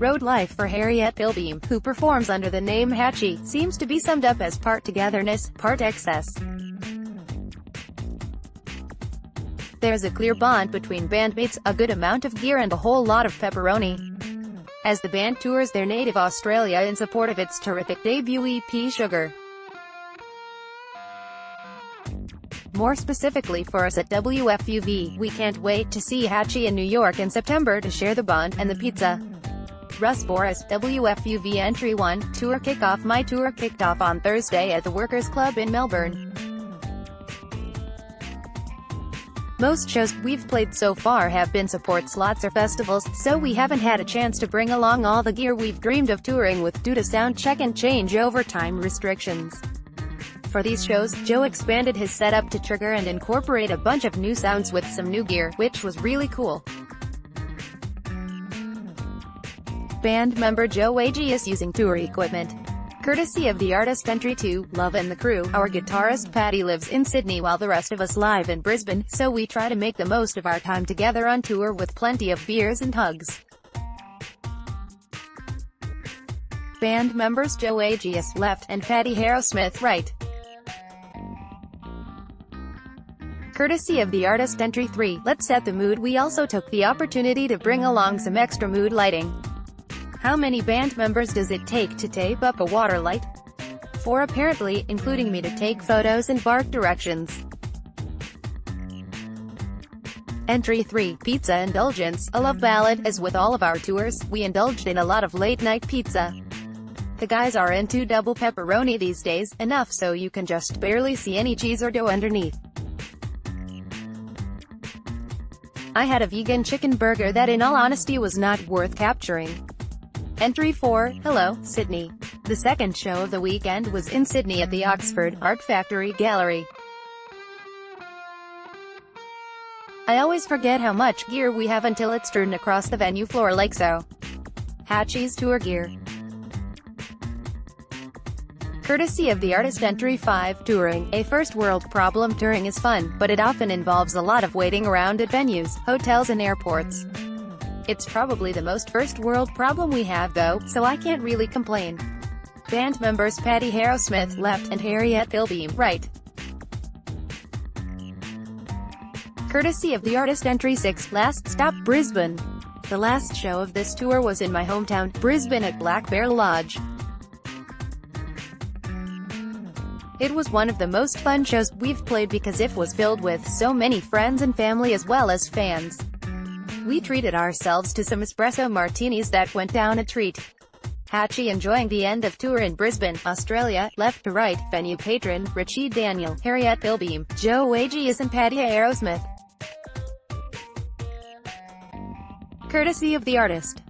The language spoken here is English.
Road life for Harriette Pilbeam, who performs under the name Hatchie, seems to be summed up as part togetherness, part excess. There's a clear bond between bandmates, a good amount of gear and a whole lot of pepperoni. As the band tours their native Australia in support of its terrific debut EP Sugar. More specifically for us at WFUV, we can't wait to see Hatchie in New York in September to share the bond and the pizza. Russ, WFUV Entry 1, Tour Kickoff. My tour kicked off on Thursday at the Workers Club in Melbourne. Most shows we've played so far have been support slots or festivals, so we haven't had a chance to bring along all the gear we've dreamed of touring with due to sound check and changeover time restrictions. For these shows, Joe expanded his setup to trigger and incorporate a bunch of new sounds with some new gear, which was really cool. Band member Joe Agee is using tour equipment courtesy of the artist Entry 2, Love and the Crew. Our guitarist Patty lives in Sydney while the rest of us live in Brisbane, so we try to make the most of our time together on tour with plenty of beers and hugs. Band members Joe Agee left, and Patty Harrowsmith right. Courtesy of the artist Entry 3, Let's Set the Mood. We also took the opportunity to bring along some extra mood lighting. How many band members does it take to tape up a water light? 4 apparently, including me to take photos and bark directions. Entry 3, Pizza Indulgence, a love ballad. As with all of our tours, we indulged in a lot of late-night pizza. The guys are into double pepperoni these days, enough so you can just barely see any cheese or dough underneath. I had a vegan chicken burger that in all honesty was not worth capturing. Entry 4, Hello, Sydney. The second show of the weekend was in Sydney at the Oxford Art Factory Gallery. I always forget how much gear we have until it's strewn across the venue floor like so. Hatchie's tour gear. Courtesy of the artist Entry 5, Touring, a first world problem. Touring is fun, but it often involves a lot of waiting around at venues, hotels and airports. It's probably the most first world problem we have though, so I can't really complain. Band members Patty Harrowsmith left, and Harriette Pilbeam right. Courtesy of the artist Entry 6, Last Stop, Brisbane. The last show of this tour was in my hometown, Brisbane at Black Bear Lodge. It was one of the most fun shows we've played because it was filled with so many friends and family as well as fans. We treated ourselves to some espresso martinis that went down a treat. Hatchie enjoying the end of tour in Brisbane, Australia, left to right, venue patron, Richie Daniel, Harriette Pilbeam, Joe Agee and Patty Harrowsmith. Courtesy of the artist.